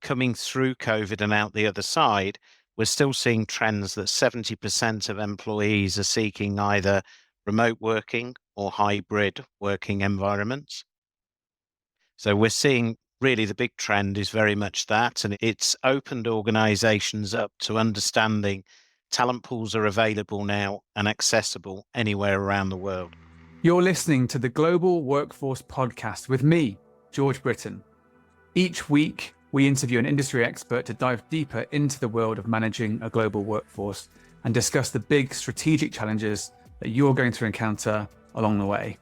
coming through COVID and out the other side, we're still seeing trends that 70% of employees are seeking either remote working or hybrid working environments. So we're seeing really the big trend is very much that, and it's opened organizations up to understanding talent pools are available now and accessible anywhere around the world. You're listening to the Global Workforce Podcast with me, George Britton. Each week, we interview an industry expert to dive deeper into the world of managing a global workforce and discuss the big strategic challenges that you're going to encounter along the way.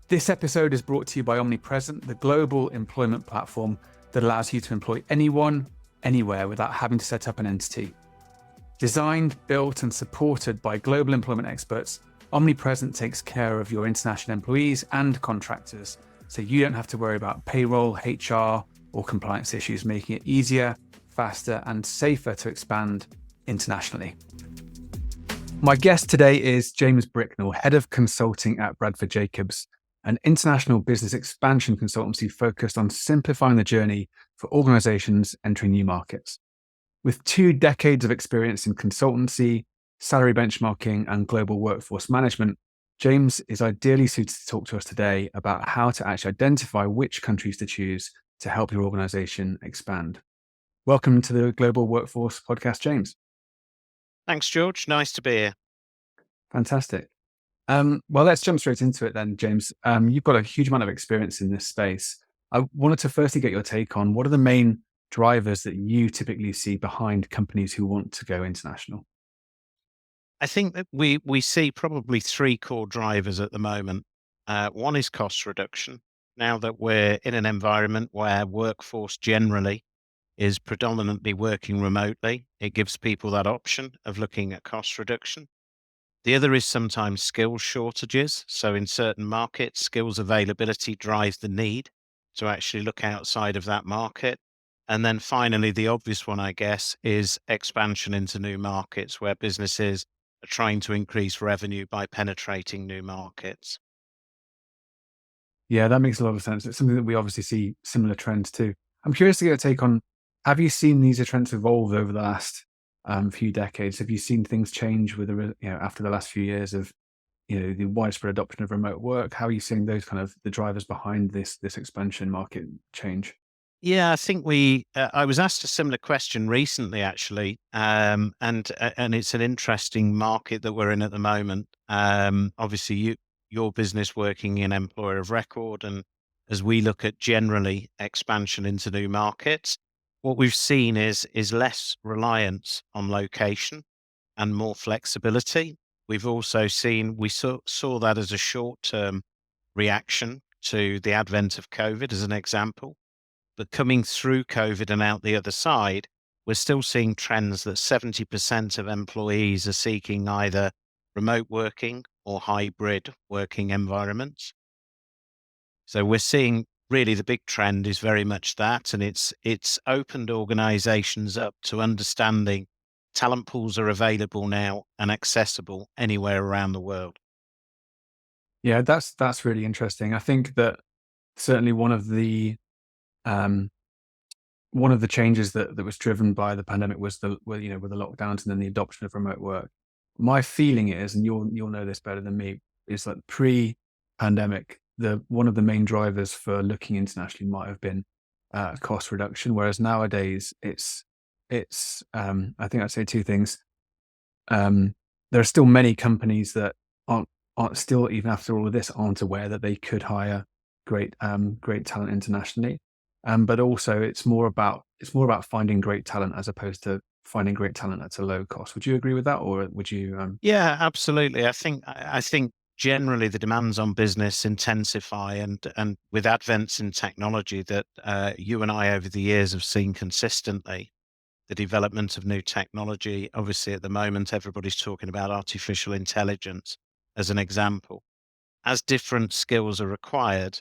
This episode is brought to you by Omnipresent, the global employment platform that allows you to employ anyone, anywhere without having to set up an entity. Designed, built, and supported by global employment experts, Omnipresent takes care of your international employees and contractors, so you don't have to worry about payroll, HR, or compliance issues, making it easier, faster, and safer to expand internationally. My guest today is James Bricknell, Head of Consulting at Bradford Jacobs, an international business expansion consultancy focused on simplifying the journey for organizations entering new markets. With 2 decades of experience in consultancy, salary benchmarking, and global workforce management, James is ideally suited to talk to us today about how to actually identify which countries to choose to help your organization expand. Welcome to the Global Workforce Podcast, James. Thanks, George. Nice to be here. Fantastic. Well, let's jump straight into it then, James. You've got a huge amount of experience in this space. I wanted to firstly get your take on what are the main drivers that you typically see behind companies who want to go international? I think that we see probably 3 core drivers at the moment. One is cost reduction. Now that we're in an environment where workforce generally is predominantly working remotely, it gives people that option of looking at cost reduction. The other is sometimes skills shortages. So in certain markets, skills availability drives the need to actually look outside of that market. And then finally, the obvious one, I guess, is expansion into new markets where businesses are trying to increase revenue by penetrating new markets. Yeah, that makes a lot of sense. It's something that we obviously see similar trends to. I'm curious to get a take on, have you seen these trends evolve over the last few decades? Have you seen things change with after the last few years of the widespread adoption of remote work? How are you seeing those kind of the drivers behind this expansion market change? Yeah, I think I was asked a similar question recently, actually, and it's an interesting market that we're in at the moment. Obviously, your business working in employer of record, and as we look at generally expansion into new markets, what we've seen is less reliance on location and more flexibility. We've also seen we saw that as a short-term reaction to the advent of COVID, as an example. But coming through COVID and out the other side, we're still seeing trends that 70% of employees are seeking either remote working or hybrid working environments. So we're seeing really the big trend is very much that, and it's opened organizations up to understanding talent pools are available now and accessible anywhere around the world. Yeah, that's really interesting. I think that certainly um, one of the changes that was driven by the pandemic was with the lockdowns and then the adoption of remote work. My feeling is, and you'll know this better than me, is that pre-pandemic, the one of the main drivers for looking internationally might have been cost reduction, whereas nowadays it's I think I'd say 2 things. There are still many companies that aren't still, even after all of this, aren't aware that they could hire great talent internationally. But also it's more about finding great talent as opposed to finding great talent at a low cost. Would you agree with that, or would you? Yeah, absolutely. I think generally the demands on business intensify, and with advents in technology that you and I over the years have seen consistently, the development of new technology. Obviously, at the moment, everybody's talking about artificial intelligence as an example. As different skills are required,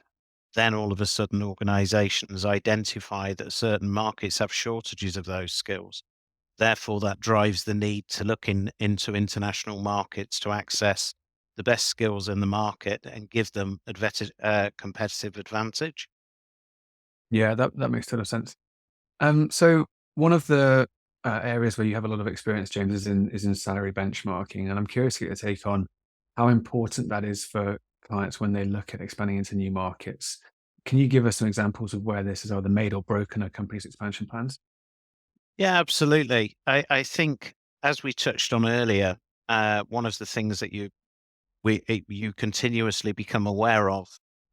then all of a sudden organizations identify that certain markets have shortages of those skills. Therefore, that drives the need to look into international markets to access the best skills in the market and give them competitive advantage. Yeah, that makes total sense. So one of the areas where you have a lot of experience, James, is in salary benchmarking, and I'm curious to get your take on how important that is for clients when they look at expanding into new markets. Can you give us some examples of where this is either made or broken a company's expansion plans? Yeah, absolutely. I think, as we touched on earlier, one of the things that you continuously become aware of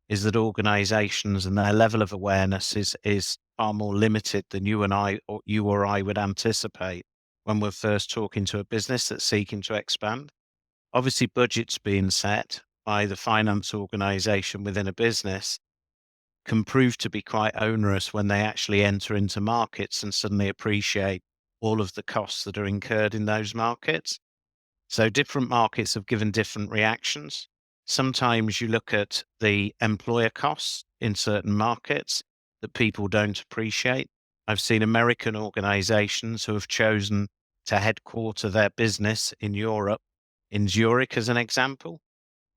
is that organizations and their level of awareness is far more limited than you or I would anticipate when we're first talking to a business that's seeking to expand. Obviously, budgets being set by the finance organization within a business can prove to be quite onerous when they actually enter into markets and suddenly appreciate all of the costs that are incurred in those markets. So different markets have given different reactions. Sometimes you look at the employer costs in certain markets that people don't appreciate. I've seen American organizations who have chosen to headquarter their business in Europe, in Zurich as an example,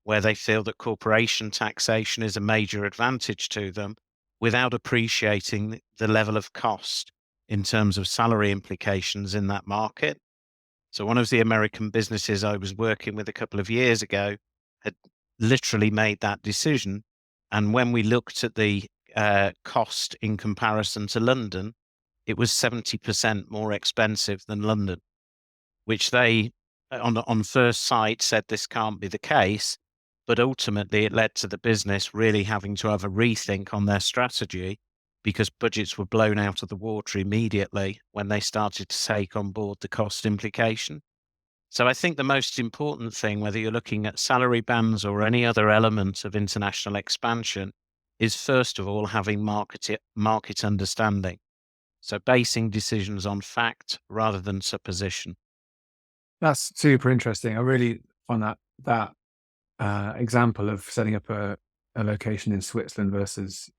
where they feel that corporation taxation is a major advantage to them without appreciating the level of cost in terms of salary implications in that market. So one of the American businesses I was working with a couple of years ago had literally made that decision. And when we looked at the cost in comparison to London, it was 70% more expensive than London, which they, on first sight, said this can't be the case. But ultimately, it led to the business really having to have a rethink on their strategy because budgets were blown out of the water immediately when they started to take on board the cost implication. So I think the most important thing, whether you're looking at salary bands or any other element of international expansion, is first of all having market understanding. So basing decisions on fact rather than supposition. That's super interesting. I really find that example of setting up a location in Switzerland versus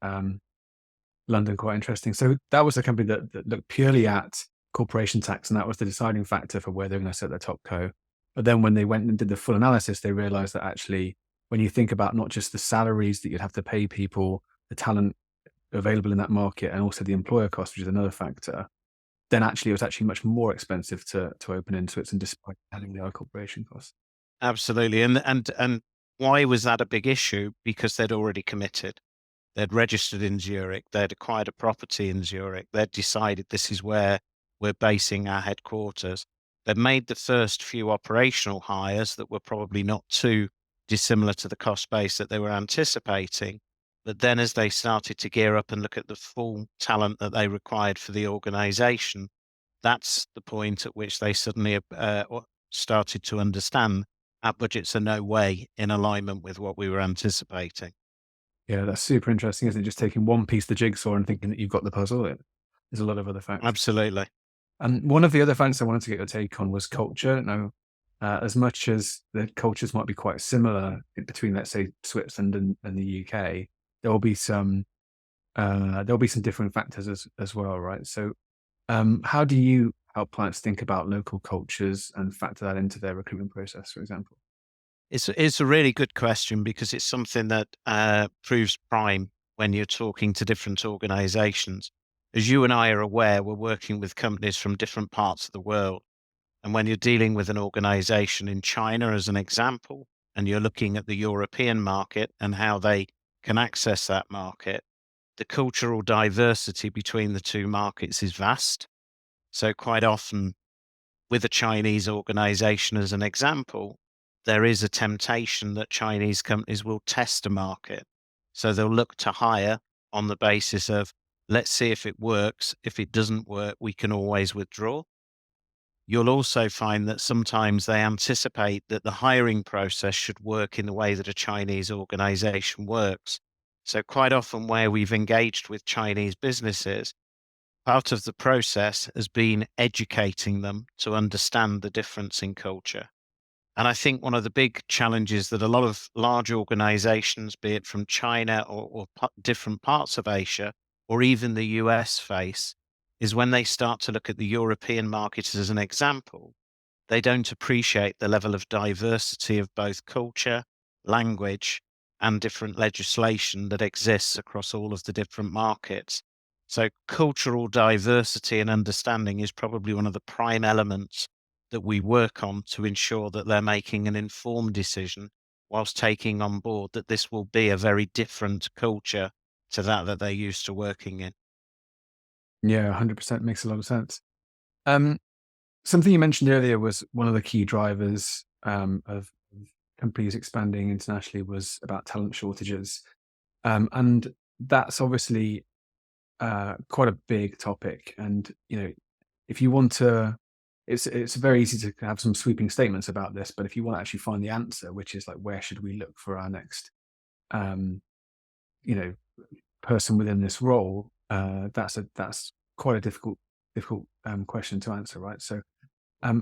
London quite interesting. So that was a company that looked purely at corporation tax, and that was the deciding factor for where they're going to set their top co. But then when they went and did the full analysis, they realized that actually, when you think about not just the salaries that you'd have to pay people, the talent available in that market, and also the employer cost, which is another factor, then actually it was actually much more expensive to open in Switzerland despite having the high corporation costs. Absolutely. And why was that a big issue? Because they'd already committed. They'd registered in Zurich, they'd acquired a property in Zurich, they'd decided this is where we're basing our headquarters. They'd made the first few operational hires that were probably not too dissimilar to the cost base that they were anticipating. But then as they started to gear up and look at the full talent that they required for the organization, that's the point at which they suddenly started to understand our budgets are no way in alignment with what we were anticipating. Yeah, that's super interesting, isn't it? Just taking one piece of the jigsaw and thinking that you've got the puzzle. There's a lot of other factors. Absolutely. And one of the other factors I wanted to get your take on was culture. Now, as much as the cultures might be quite similar between, let's say, Switzerland and the UK, there will be some different factors as well, right? So, how do you help clients think about local cultures and factor that into their recruitment process, for example? It's a really good question because it's something that proves prime when you're talking to different organizations. As you and I are aware, we're working with companies from different parts of the world. And when you're dealing with an organization in China, as an example, and you're looking at the European market and how they can access that market, the cultural diversity between the two markets is vast. So quite often, with a Chinese organization as an example, there is a temptation that Chinese companies will test a market. So they'll look to hire on the basis of, let's see if it works. If it doesn't work, we can always withdraw. You'll also find that sometimes they anticipate that the hiring process should work in the way that a Chinese organization works. So quite often where we've engaged with Chinese businesses, part of the process has been educating them to understand the difference in culture. And I think one of the big challenges that a lot of large organizations, be it from China or different parts of Asia or even the US, face is when they start to look at the European market as an example, they don't appreciate the level of diversity of both culture, language, and different legislation that exists across all of the different markets. So cultural diversity and understanding is probably one of the prime elements that we work on to ensure that they're making an informed decision whilst taking on board that this will be a very different culture to that they're used to working in. Yeah, 100% makes a lot of sense. Um, Something you mentioned earlier was one of the key drivers of companies expanding internationally was about talent shortages. And that's obviously quite a big topic. And, if you want to, it's very easy to have some sweeping statements about this, but if you want to actually find the answer, which is like, where should we look for our next, um, you know, person within this role, that's quite a difficult question to answer, right? So,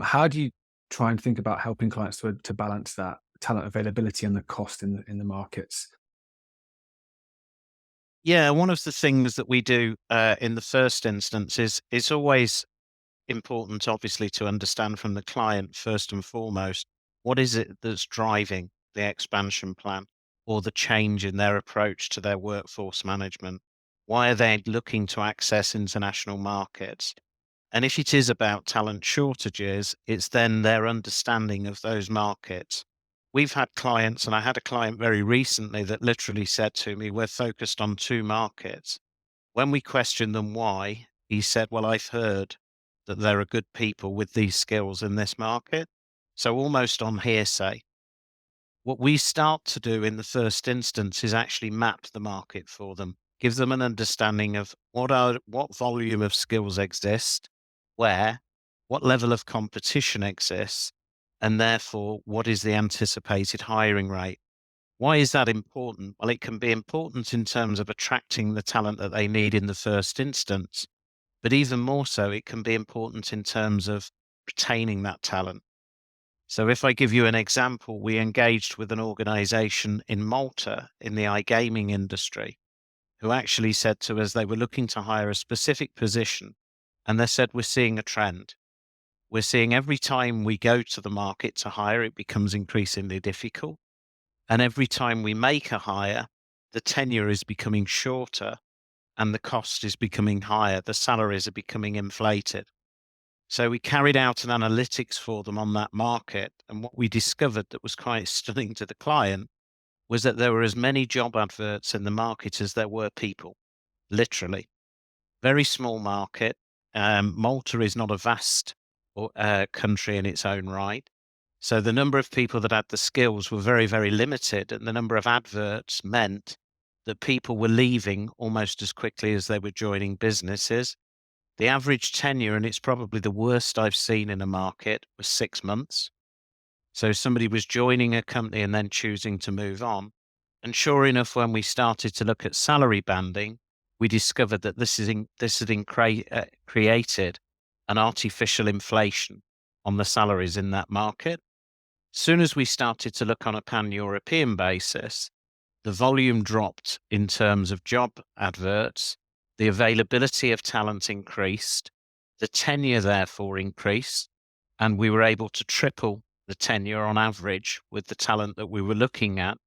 how do you try and think about helping clients to balance that talent availability and the cost in the markets? Yeah, one of the things that we do in the first instance is it's always important, obviously, to understand from the client first and foremost what is it that's driving the expansion plan or the change in their approach to their workforce management. Why are they looking to access international markets? And if it is about talent shortages, it's then their understanding of those markets. We've had clients, and I had a client very recently that literally said to me, "We're focused on two markets." When we questioned them why, he said, "Well, I've heard that there are good people with these skills in this market." So almost on hearsay. What we start to do in the first instance is actually map the market for them, give them an understanding of what volume of skills exist, where, what level of competition exists, and therefore what is the anticipated hiring rate. Why is that important? Well, it can be important in terms of attracting the talent that they need in the first instance, but even more so, it can be important in terms of retaining that talent. So, if I give you an example, we engaged with an organization in Malta in the iGaming industry who actually said to us they were looking to hire a specific position. And they said, "We're seeing a trend. We're seeing every time we go to the market to hire, it becomes increasingly difficult. And every time we make a hire, the tenure is becoming shorter and the cost is becoming higher. The salaries are becoming inflated." So we carried out an analytics for them on that market. And what we discovered that was quite stunning to the client was that there were as many job adverts in the market as there were people, literally. Very small market. Malta is not a vast country in its own right. So the number of people that had the skills were very, very limited. And the number of adverts meant that people were leaving almost as quickly as they were joining businesses. The average tenure, and it's probably the worst I've seen in a market, was 6 months. So somebody was joining a company and then choosing to move on. And sure enough, when we started to look at salary banding, we discovered that this had created an artificial inflation on the salaries in that market. Soon as we started to look on a pan-European basis, the volume dropped in terms of job adverts, the availability of talent increased, the tenure therefore increased, and we were able to triple the tenure on average with the talent that we were looking at,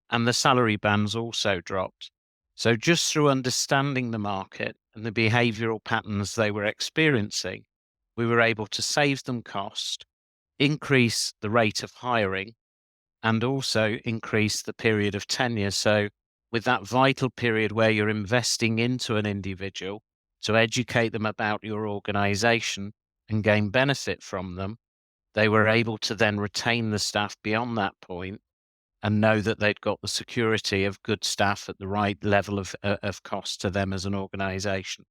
and the salary bands also dropped. So just through understanding the market and the behavioral patterns they were experiencing, we were able to save them cost, increase the rate of hiring, and also increase the period of tenure. So, with that vital period where you're investing into an individual to educate them about your organization and gain benefit from them, they were able to then retain the staff beyond that point and know that they'd got the security of good staff at the right level of cost to them as an organization.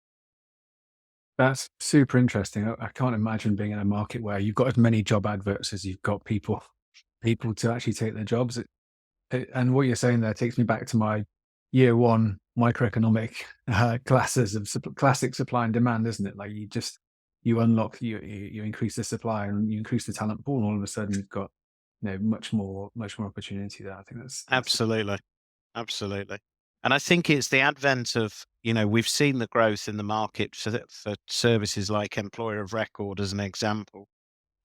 That's super interesting. I can't imagine being in a market where you've got as many job adverts as you've got people to actually take their jobs. And what you're saying there takes me back to my year one microeconomic classes of classic supply and demand, isn't it? Like you unlock you increase the supply and you increase the talent pool, and all of a sudden you've got much more opportunity there. I think that's Absolutely. Absolutely. And I think it's the advent of, we've seen the growth in the market for services like employer of record as an example.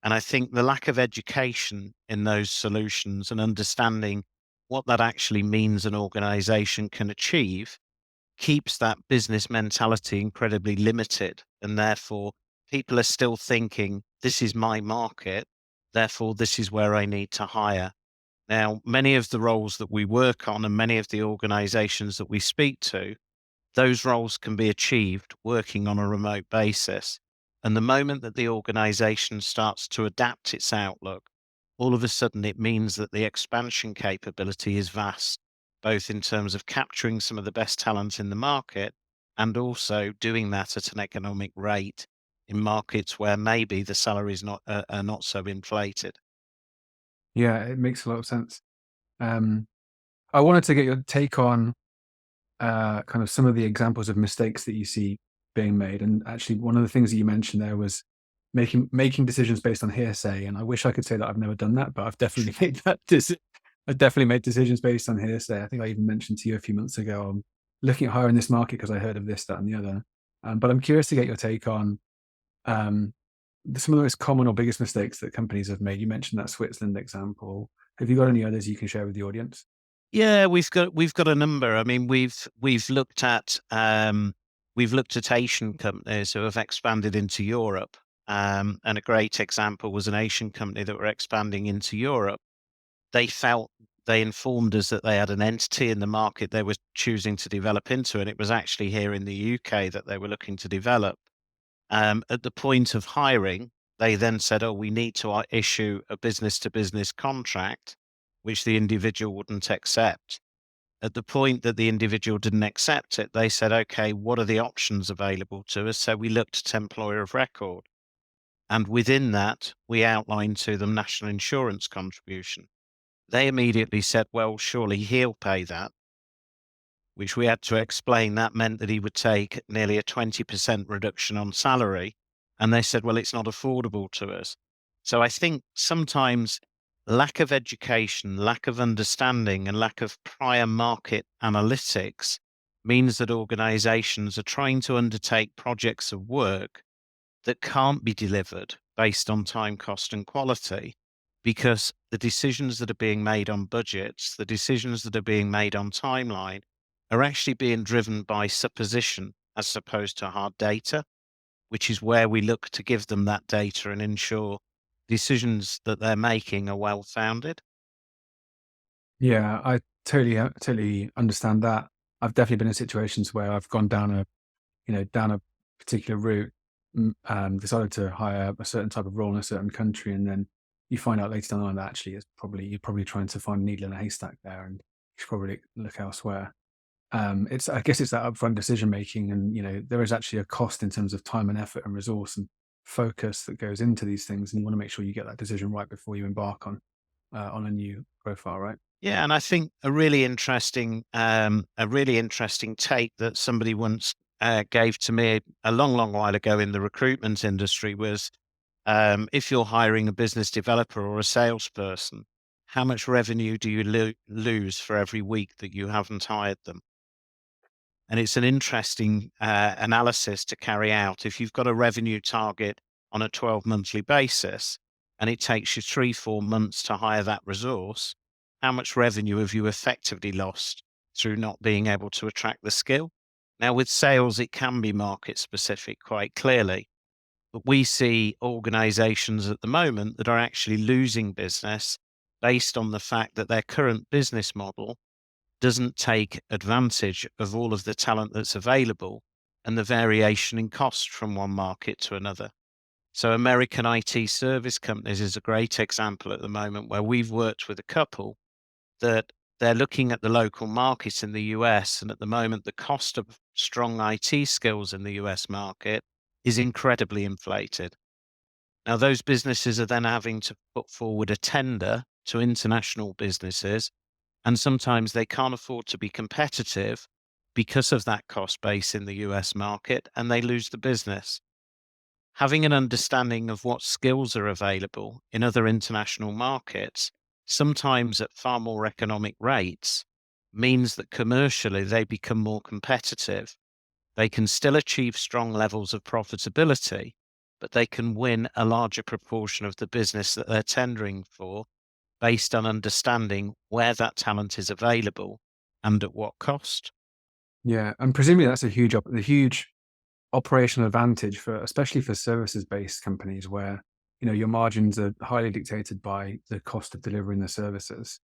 And I think the lack of education in those solutions and understanding what that actually means an organization can achieve keeps that business mentality incredibly limited. And therefore, people are still thinking, this is my market, therefore, this is where I need to hire. Now, many of the roles that we work on and many of the organizations that we speak to, those roles can be achieved working on a remote basis. And the moment that the organization starts to adapt its outlook, all of a sudden it means that the expansion capability is vast, both in terms of capturing some of the best talent in the market and also doing that at an economic rate in markets where maybe the salaries are not so inflated. Yeah, it makes a lot of sense. Um, I wanted to get your take on kind of some of the examples of mistakes that you see being made. And actually, one of the things that you mentioned there was making decisions based on hearsay. And I wish I could say that I've never done that, but I've definitely made I've definitely made decisions based on hearsay. I think I even mentioned to you a few months ago, I'm looking at hiring this market because I heard of this, that, and the other. But I'm curious to get your take on um, some of the most common or biggest mistakes that companies have made. You mentioned that Switzerland example. Have you got any others you can share with the audience? Yeah, we've got a number. I mean, we've looked at Asian companies who have expanded into Europe, and a great example was an Asian company that were expanding into Europe. They felt they informed us that they had an entity in the market they were choosing to develop into, and it was actually here in the UK that they were looking to develop. At the point of hiring, they then said, "Oh, we need to issue a business to business contract," which the individual wouldn't accept. At the point that the individual didn't accept it, they said, "Okay, what are the options available to us?" So we looked at employer of record. And within that, we outlined to them national insurance contribution. They immediately said, "Well, surely he'll pay that," which we had to explain. That meant that he would take nearly a 20% reduction on salary. And they said, "Well, it's not affordable to us." So I think sometimes lack of education, lack of understanding, and lack of prior market analytics means that organizations are trying to undertake projects of work that can't be delivered based on time, cost, and quality, because the decisions that are being made on budgets, the decisions that are being made on timeline, are actually being driven by supposition as opposed to hard data, which is where we look to give them that data and ensure decisions that they're making are well founded. Yeah, I totally understand that. I've definitely been in situations where I've gone down down a particular route, decided to hire a certain type of role in a certain country, and then you find out later down the line that actually you're probably trying to find a needle in a haystack there, and you should probably look elsewhere. It's I guess it's that upfront decision making, and there is actually a cost in terms of time and effort and resource and focus that goes into these things, and you want to make sure you get that decision right before you embark on a new profile, right? Yeah, and I think a really interesting take that somebody once gave to me a long, long while ago in the recruitment industry was, if you're hiring a business developer or a salesperson, how much revenue do you lose for every week that you haven't hired them? And it's an interesting analysis to carry out. If you've got a revenue target on a 12 monthly basis and it takes you 3, 4 months to hire that resource, how much revenue have you effectively lost through not being able to attract the skill? Now, with sales, it can be market specific quite clearly, but we see organizations at the moment that are actually losing business based on the fact that their current business model doesn't take advantage of all of the talent that's available and the variation in cost from one market to another. So, American IT service companies is a great example at the moment where we've worked with a couple that they're looking at the local market in the US. And at the moment, the cost of strong IT skills in the US market is incredibly inflated. Now, those businesses are then having to put forward a tender to international businesses, and sometimes they can't afford to be competitive because of that cost base in the US market, and they lose the business. Having an understanding of what skills are available in other international markets, sometimes at far more economic rates, means that commercially they become more competitive. They can still achieve strong levels of profitability, but they can win a larger proportion of the business that they're tendering for based on understanding where that talent is available and at what cost. Yeah, and presumably that's a huge operational advantage for, especially for services-based companies where, your margins are highly dictated by the cost of delivering the services.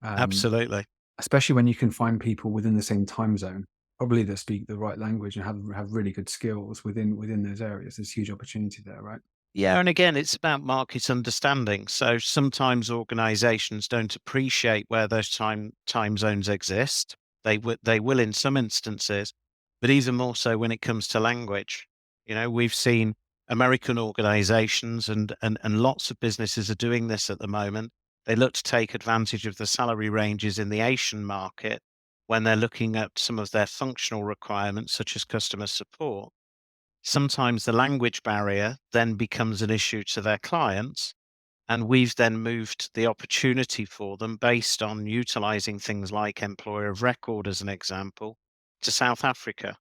Um, Absolutely. Especially when you can find people within the same time zone, probably that speak the right language and have really good skills within those areas. There's huge opportunity there, right? Yeah, and again, it's about market understanding. So sometimes organizations don't appreciate where those time zones exist. They will in some instances, but even more so when it comes to language. We've seen American organizations and lots of businesses are doing this at the moment. They look to take advantage of the salary ranges in the Asian market when they're looking at some of their functional requirements, such as customer support. Sometimes the language barrier then becomes an issue to their clients, and we've then moved the opportunity for them based on utilizing things like employer of record as an example to South Africa,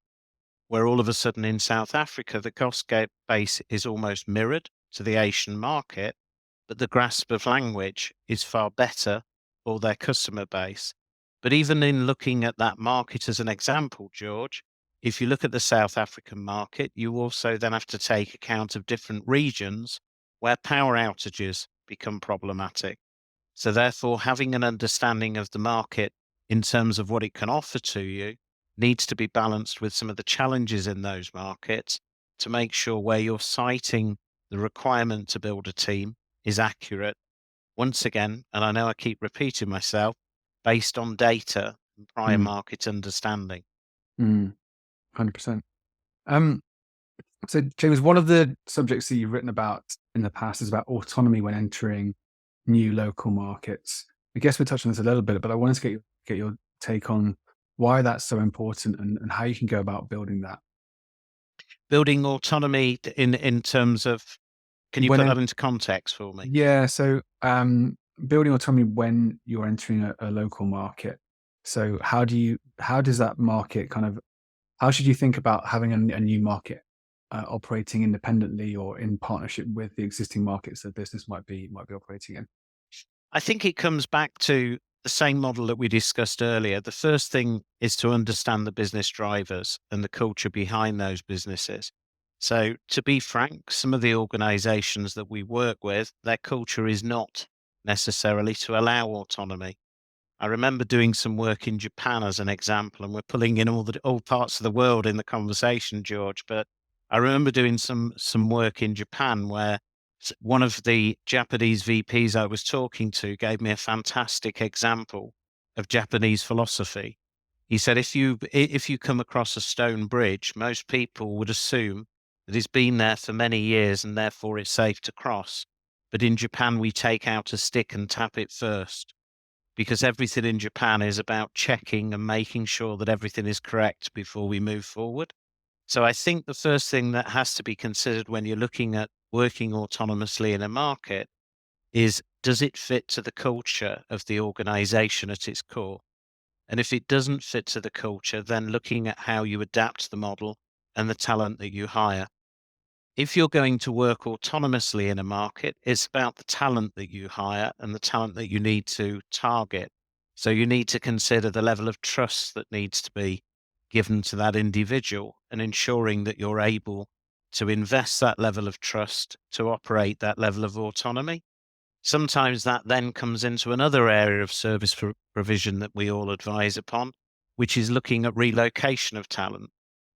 where all of a sudden in South Africa, the base is almost mirrored to the Asian market, but the grasp of language is far better for their customer base. But even in looking at that market as an example, George, if you look at the South African market, you also then have to take account of different regions where power outages become problematic. So therefore, having an understanding of the market in terms of what it can offer to you needs to be balanced with some of the challenges in those markets to make sure where you're citing the requirement to build a team is accurate. Once again, and I know I keep repeating myself, based on data and prior Mm, market understanding. 100%. Um, so James, one of the subjects that you've written about in the past is about autonomy when entering new local markets. I guess we touched on this a little bit, but I wanted to get your take on why that's so important and how you can go about building that. Building autonomy in terms of, can you When put en- that into context for me? Yeah, so building autonomy when you're entering a local market. So how does that market kind of, how should you think about having a new market operating independently or in partnership with the existing markets that business might be operating in? I think it comes back to the same model that we discussed earlier. The first thing is to understand the business drivers and the culture behind those businesses. So, to be frank, some of the organizations that we work with, their culture is not necessarily to allow autonomy. I remember doing some work in Japan as an example, and we're pulling in all parts of the world in the conversation, George. But I remember doing some work in Japan where one of the Japanese VPs I was talking to gave me a fantastic example of Japanese philosophy. He said, if you come across a stone bridge, most people would assume that it's been there for many years and therefore it's safe to cross. But in Japan, we take out a stick and tap it first because everything in Japan is about checking and making sure that everything is correct before we move forward. So I think the first thing that has to be considered when you're looking at working autonomously in a market is, does it fit to the culture of the organization at its core? And if it doesn't fit to the culture, then looking at how you adapt the model and the talent that you hire. If you're going to work autonomously in a market, it's about the talent that you hire and the talent that you need to target. So you need to consider the level of trust that needs to be given to that individual and ensuring that you're able to invest that level of trust to operate that level of autonomy. Sometimes that then comes into another area of service provision that we all advise upon, which is looking at relocation of talent.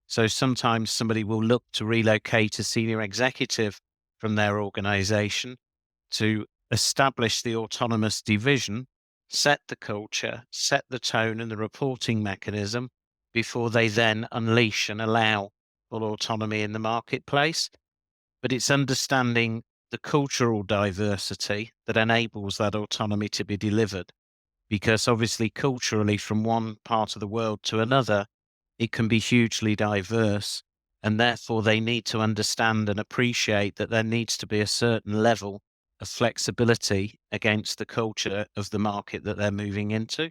So sometimes somebody will look to relocate a senior executive from their organization to establish the autonomous division, set the culture, set the tone and the reporting mechanism before they then unleash and allow full autonomy in the marketplace. But it's understanding the cultural diversity that enables that autonomy to be delivered. Because obviously, culturally, from one part of the world to another, it can be hugely diverse. And therefore, they need to understand and appreciate that there needs to be a certain level of flexibility against the culture of the market that they're moving into.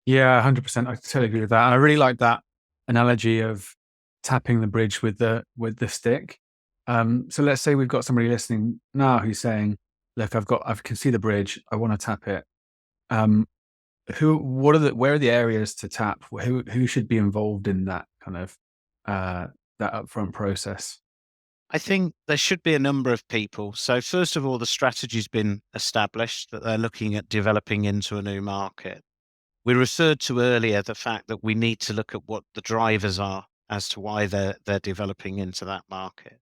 Yeah, 100%. I totally agree with that. And I really like that analogy of tapping the bridge with the stick. So let's say we've got somebody listening now who's saying, "Look, I can see the bridge. I want to tap it. Um, where are the areas to tap? Who should be involved in that kind of that upfront process? I think there should be a number of people. So first of all, the strategy's been established that they're looking at developing into a new market. We referred to earlier the fact that we need to look at what the drivers are as to why they're developing into that market.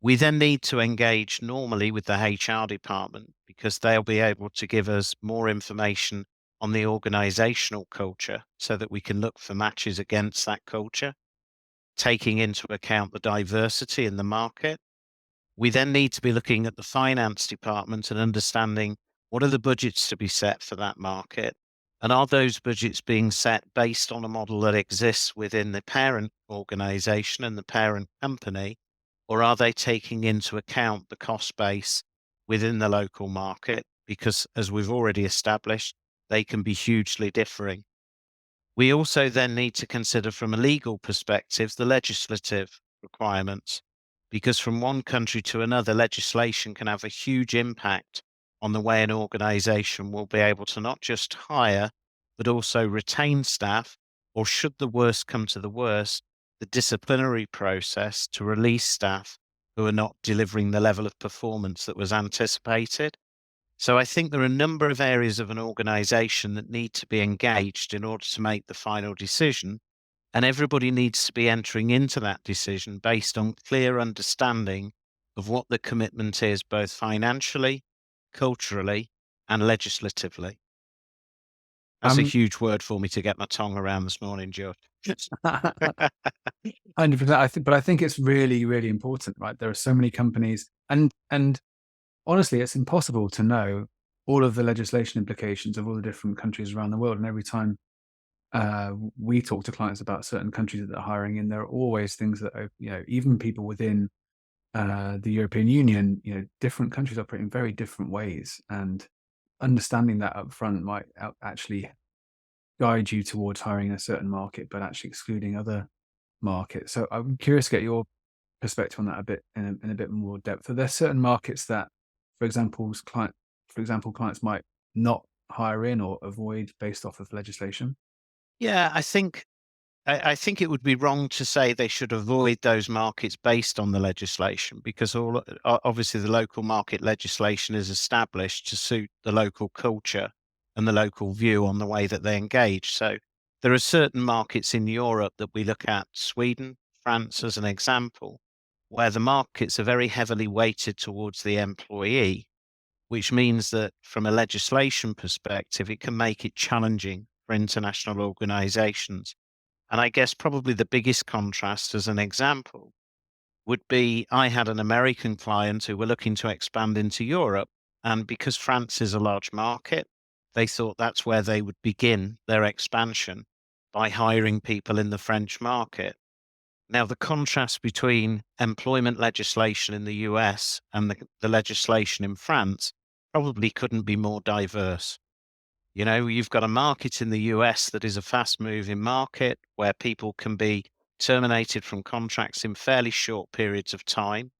We then need to engage normally with the HR department because they'll be able to give us more information on the organizational culture so that we can look for matches against that culture, taking into account the diversity in the market. We then need to be looking at the finance department and understanding what are the budgets to be set for that market. And are those budgets being set based on a model that exists within the parent organization and the parent company? Or are they taking into account the cost base within the local market? Because as we've already established, they can be hugely differing. We also then need to consider from a legal perspective the legislative requirements, because from one country to another, legislation can have a huge impact on the way an organization will be able to not just hire, but also retain staff, or should the worst come to the worst, the disciplinary process to release staff who are not delivering the level of performance that was anticipated. So I think there are a number of areas of an organization that need to be engaged in order to make the final decision. And everybody needs to be entering into that decision based on clear understanding of what the commitment is, both financially, culturally, and legislatively. That's a Um, huge word for me to get my tongue around this morning, George. 100%. But I think it's really, really important, right? There are so many companies, and honestly, it's impossible to know all of the legislation implications of all the different countries around the world. And every time we talk to clients about certain countries that they're hiring in, there are always things that are, even people within the European Union, different countries operate in very different ways, and understanding that up front might actually guide you towards hiring a certain market, but actually excluding other markets. So I'm curious to get your perspective on that a bit in a bit more depth. Are there certain markets that, for example, clients might not hire in or avoid based off of legislation? Yeah, I think it would be wrong to say they should avoid those markets based on the legislation because obviously the local market legislation is established to suit the local culture and the local view on the way that they engage. So there are certain markets in Europe that we look at, Sweden, France as an example, where the markets are very heavily weighted towards the employee, which means that from a legislation perspective, it can make it challenging for international organizations. And I guess probably the biggest contrast as an example would be I had an American client who were looking to expand into Europe. And because France is a large market, they thought that's where they would begin their expansion by hiring people in the French market. Now, the contrast between employment legislation in the US and the legislation in France probably couldn't be more diverse. You've got a market in the US that is a fast moving market where people can be terminated from contracts in fairly short periods of time,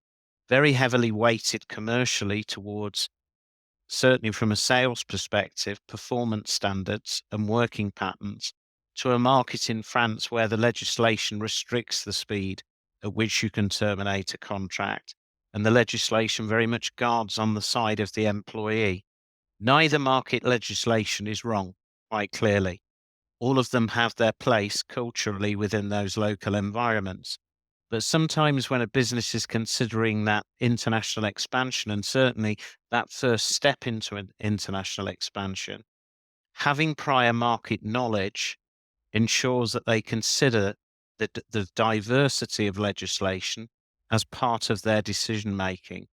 very heavily weighted commercially towards, certainly from a sales perspective, performance standards and working patterns, to a market in France where the legislation restricts the speed at which you can terminate a contract. And the legislation very much guards on the side of the employee. Neither market legislation is wrong, quite clearly. All of them have their place culturally within those local environments. But sometimes when a business is considering that international expansion, and certainly that first step into an international expansion, having prior market knowledge ensures that they consider the diversity of legislation as part of their decision making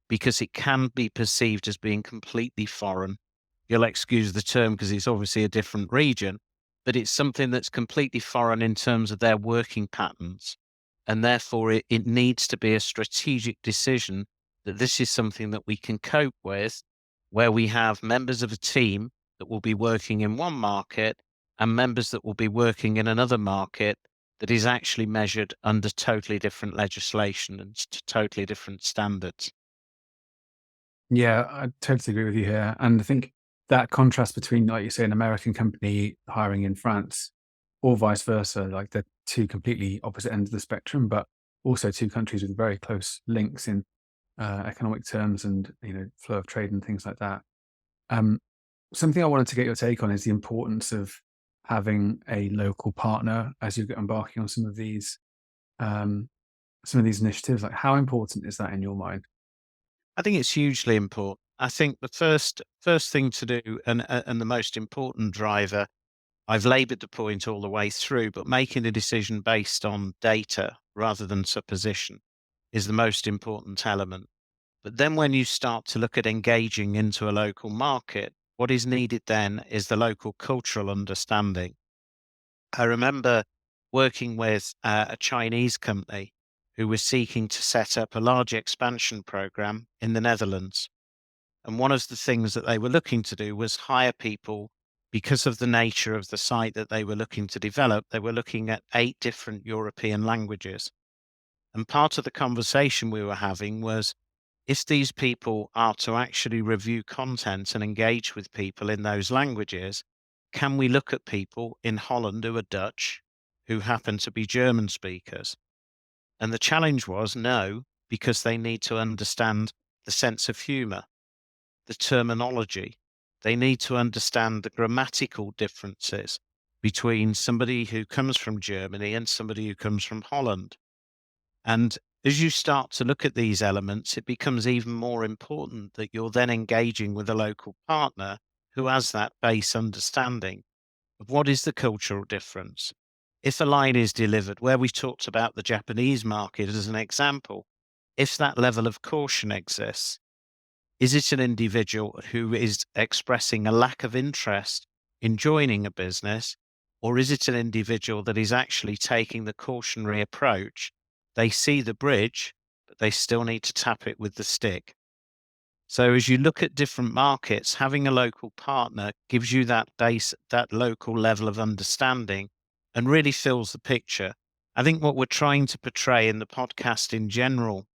because it can be perceived as being completely foreign. You'll excuse the term because it's obviously a different region, but it's something that's completely foreign in terms of their working patterns. And therefore, it needs to be a strategic decision that this is something that we can cope with, where we have members of a team that will be working in one market and members that will be working in another market that is actually measured under totally different legislation and totally different standards. Yeah, I totally agree with you here. And I think that contrast between, like you say, an American company hiring in France or vice versa, like they're two completely opposite ends of the spectrum, but also two countries with very close links in economic terms and, flow of trade and things like that. Um, Something I wanted to get your take on is the importance of having a local partner as you're embarking on um, some of these initiatives. Like, how important is that in your mind? I think it's hugely important. I think the first thing to do, and the most important driver, I've laboured the point all the way through, but making a decision based on data rather than supposition is the most important element. But then when you start to look at engaging into a local market, what is needed then is the local cultural understanding. I remember working with a Chinese company who was seeking to set up a large expansion program in the Netherlands. And one of the things that they were looking to do was hire people because of the nature of the site that they were looking to develop. They were looking at 8 different European languages. And part of the conversation we were having was, if these people are to actually review content and engage with people in those languages, can we look at people in Holland who are Dutch, who happen to be German speakers? And the challenge was no, because they need to understand the sense of humor, the terminology. They need to understand the grammatical differences between somebody who comes from Germany and somebody who comes from Holland. And as you start to look at these elements, it becomes even more important that you're then engaging with a local partner who has that base understanding of what is the cultural difference. If a line is delivered, where we talked about the Japanese market as an example, if that level of caution exists, is it an individual who is expressing a lack of interest in joining a business, or is it an individual that is actually taking the cautionary approach? They see the bridge, but they still need to tap it with the stick. So as you look at different markets, having a local partner gives you that base, that local level of understanding, and really fills the picture. I think what we're trying to portray in the podcast in general,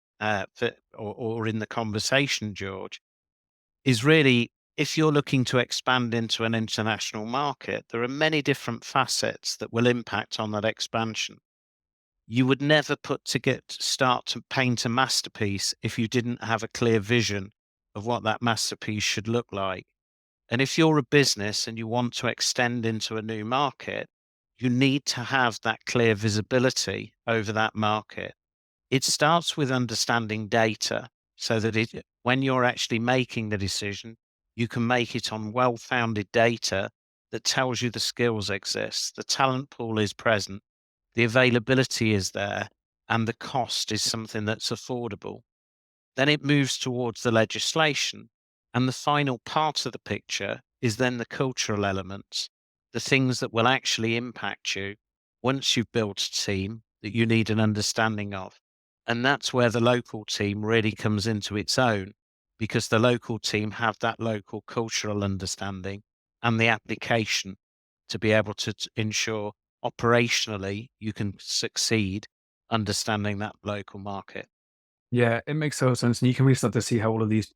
or in the conversation, George, is really, if you're looking to expand into an international market, there are many different facets that will impact on that expansion. You would never start to paint a masterpiece if you didn't have a clear vision of what that masterpiece should look like. And if you're a business and you want to extend into a new market, you need to have that clear visibility over that market. It starts with understanding data so that when you're actually making the decision, you can make it on well-founded data that tells you the skills exist, the talent pool is present, the availability is there, and the cost is something that's affordable. Then it moves towards the legislation. And the final part of the picture is then the cultural elements, the things that will actually impact you once you've built a team that you need an understanding of. And that's where the local team really comes into its own, because the local team have that local cultural understanding and the application to be able to ensure operationally you can succeed understanding that local market. Yeah, it makes total sense, and you can really start to see how all of these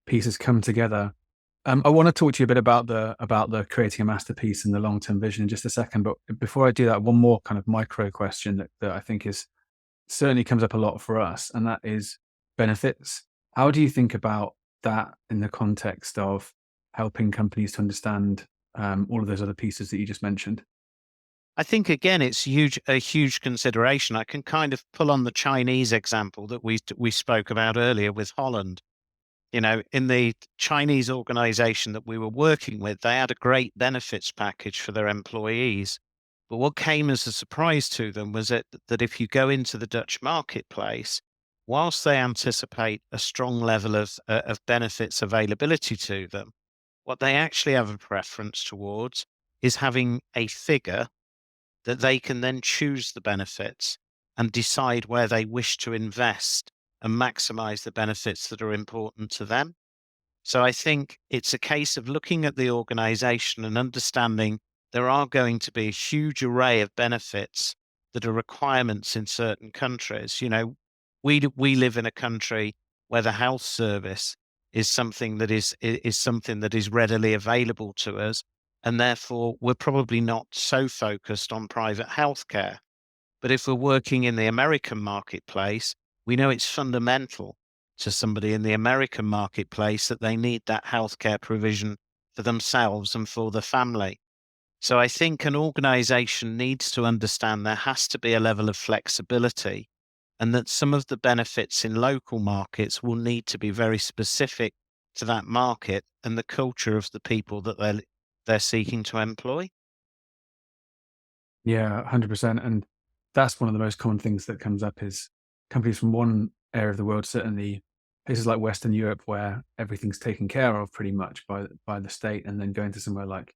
pieces come together. I want to talk to you a bit about the creating a masterpiece and the long term vision in just a second. But before I do that, one more kind of micro question that I think is certainly comes up a lot for us, and that is benefits. How do you think about that in the context of helping companies to understand all of those other pieces that you just mentioned? I think again, it's a huge consideration. I can kind of pull on the Chinese example that we spoke about earlier with Holland. You know, in the Chinese organization that we were working with, they had a great benefits package for their employees. But what came as a surprise to them was that if you go into the Dutch marketplace, whilst they anticipate a strong level of benefits availability to them, what they actually have a preference towards is having a figure that they can then choose the benefits and decide where they wish to invest and maximize the benefits that are important to them. So I think it's a case of looking at the organization and understanding there are going to be a huge array of benefits that are requirements in certain countries. You know, we live in a country where the health service is something that is something that is readily available to us, and therefore we're probably not so focused on private healthcare. But if we're working in the American marketplace, we know it's fundamental to somebody in the American marketplace that they need that healthcare provision for themselves and for the family. So I think an organization needs to understand there has to be a level of flexibility, and that some of the benefits in local markets will need to be very specific to that market and the culture of the people that they're seeking to employ. Yeah, 100%. And that's one of the most common things that comes up is companies from one area of the world, certainly places like Western Europe, where everything's taken care of pretty much by the state, and then going to somewhere like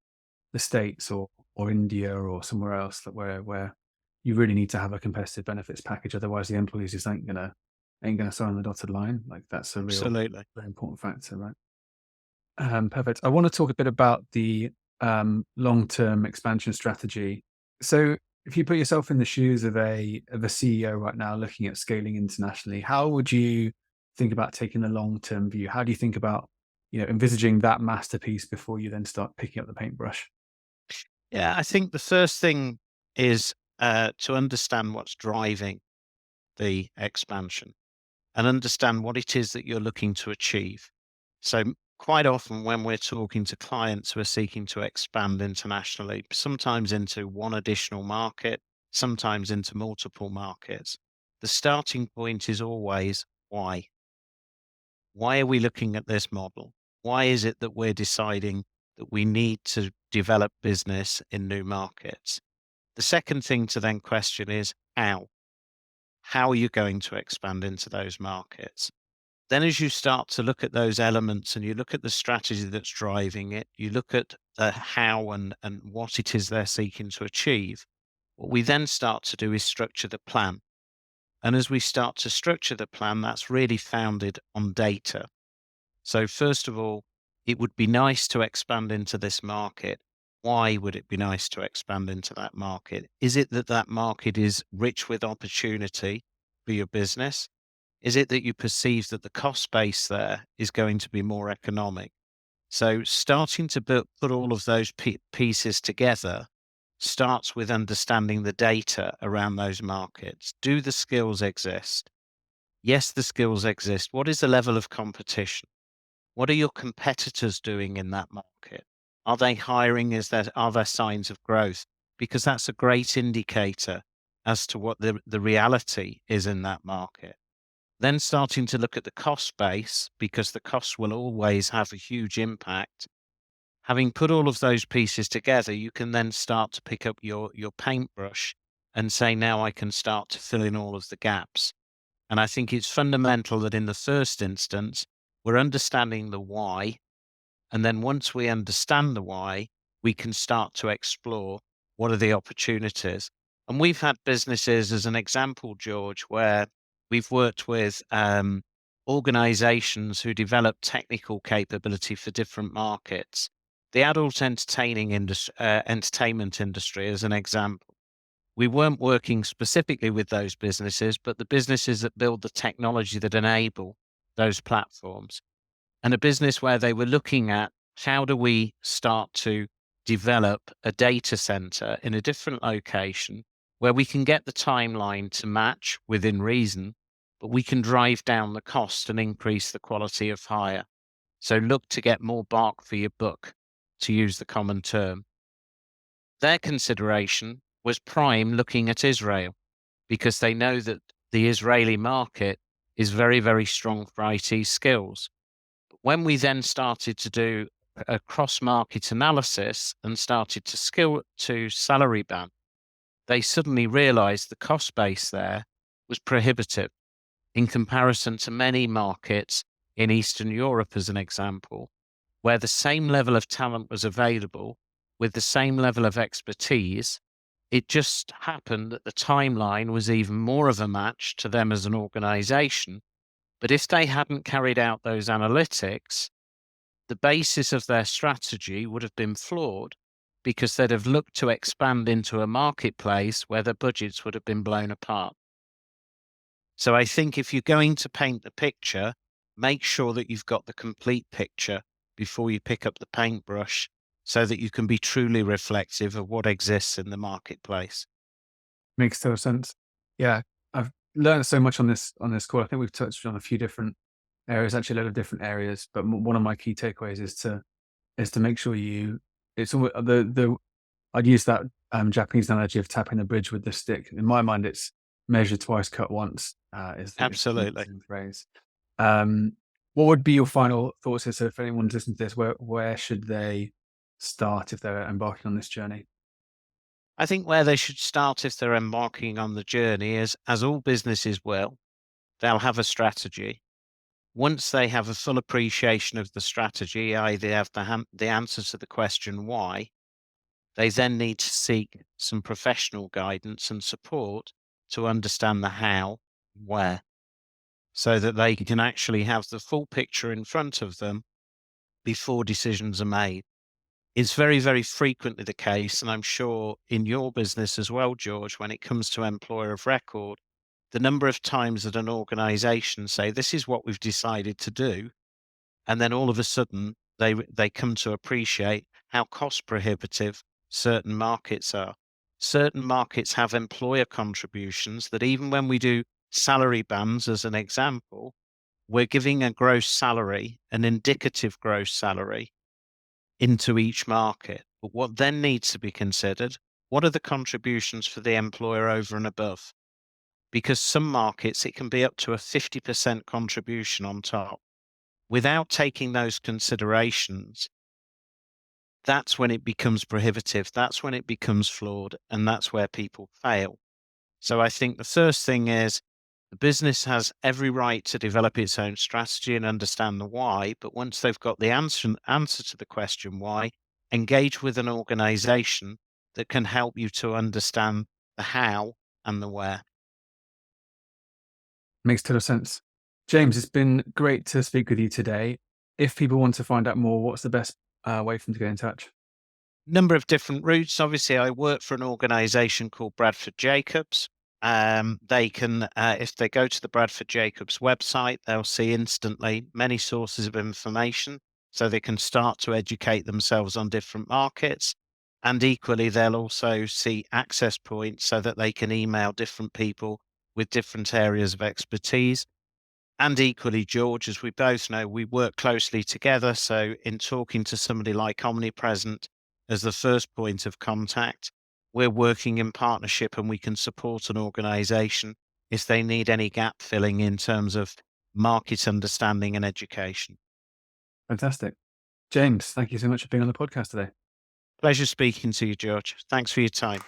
the States or India or somewhere else that where you really need to have a competitive benefits package. Otherwise the employees just ain't gonna sign the dotted line. Like that's a real Absolutely. very important factor, right? Perfect. I want to talk a bit about the long-term expansion strategy. So, if you put yourself in the shoes of a CEO right now, looking at scaling internationally, how would you think about taking the long-term view? How do you think about envisaging that masterpiece before you then start picking up the paintbrush? Yeah, I think the first thing is to understand what's driving the expansion and understand what it is that you're looking to achieve. So, quite often, when we're talking to clients who are seeking to expand internationally, sometimes into one additional market, sometimes into multiple markets, the starting point is always why. Why are we looking at this model? Why is it that we're deciding that we need to develop business in new markets? The second thing to then question is how. How are you going to expand into those markets? Then, as you start to look at those elements and you look at the strategy that's driving it, you look at the how and what it is they're seeking to achieve. What we then start to do is structure the plan. And as we start to structure the plan, that's really founded on data. So, first of all, it would be nice to expand into this market. Why would it be nice to expand into that market? Is it that that market is rich with opportunity for your business? Is it that you perceive that the cost base there is going to be more economic? So, starting to put all of those pieces together starts with understanding the data around those markets. Do the skills exist? Yes, the skills exist. What is the level of competition? What are your competitors doing in that market? Are they hiring? Are there signs of growth? Because that's a great indicator as to what the reality is in that market. Then starting to look at the cost base, because the costs will always have a huge impact. Having put all of those pieces together, you can then start to pick up your paintbrush and say, now I can start to fill in all of the gaps. And I think it's fundamental that in the first instance, we're understanding the why. And then once we understand the why, we can start to explore what are the opportunities. And we've had businesses, as an example, George, where we've worked with organizations who develop technical capability for different markets. The adult entertainment industry, as an example. We weren't working specifically with those businesses, but the businesses that build the technology that enable those platforms. And a business where they were looking at how do we start to develop a data center in a different location where we can get the timeline to match within reason, but we can drive down the cost and increase the quality of hire. So look to get more bark for your buck, to use the common term. Their consideration was prime looking at Israel because they know that the Israeli market is very, very strong for IT skills. When we then started to do a cross-market analysis and started to salary band, they suddenly realized the cost base there was prohibitive in comparison to many markets in Eastern Europe, as an example, where the same level of talent was available with the same level of expertise. It just happened that the timeline was even more of a match to them as an organization. But if they hadn't carried out those analytics, the basis of their strategy would have been flawed because they'd have looked to expand into a marketplace where their budgets would have been blown apart. So I think if you're going to paint the picture, make sure that you've got the complete picture before you pick up the paintbrush so that you can be truly reflective of what exists in the marketplace. Makes total sense. Yeah, I've learned so much on this call. I think we've touched on a few different areas, actually a lot of different areas. But one of my key takeaways is to make sure you. It's almost the I'd use that Japanese analogy of tapping the bridge with the stick. In my mind, it's measure twice, cut once. Is the Absolutely. missing phrase. Um, what would be your final thoughts here? So if anyone's listening to this, where should they start if they're embarking on this journey? I think where they should start if they're embarking on the journey is, as all businesses will, they'll have a strategy. Once they have a full appreciation of the strategy, i.e., they have the answer to the question why, they then need to seek some professional guidance and support to understand the how, where, so that they can actually have the full picture in front of them before decisions are made. It's very, very frequently the case, and I'm sure in your business as well, George, when it comes to employer of record, the number of times that an organization say, this is what we've decided to do, and then all of a sudden they come to appreciate how cost prohibitive certain markets are. Certain markets have employer contributions that even when we do salary bands as an example, we're giving a gross salary, an indicative gross salary into each market. But what then needs to be considered, what are the contributions for the employer over and above? Because some markets, it can be up to a 50% contribution on top. Without taking those considerations, that's when it becomes prohibitive. That's when it becomes flawed. And that's where people fail. So I think the first thing is the business has every right to develop its own strategy and understand the why. But once they've got the answer to the question why, engage with an organization that can help you to understand the how and the where. Makes total sense. James, it's been great to speak with you today. If people want to find out more, what's the best way for them to get in touch? Number of different routes. Obviously, I work for an organization called Bradford Jacobs. They can, if they go to the Bradford Jacobs website, they'll see instantly many sources of information so they can start to educate themselves on different markets. And equally, they'll also see access points so that they can email different people with different areas of expertise. And equally, George, as we both know, we work closely together. So, in talking to somebody like Omnipresent as the first point of contact, we're working in partnership and we can support an organization if they need any gap filling in terms of market understanding and education. Fantastic. James, thank you so much for being on the podcast today. Pleasure speaking to you, George. Thanks for your time.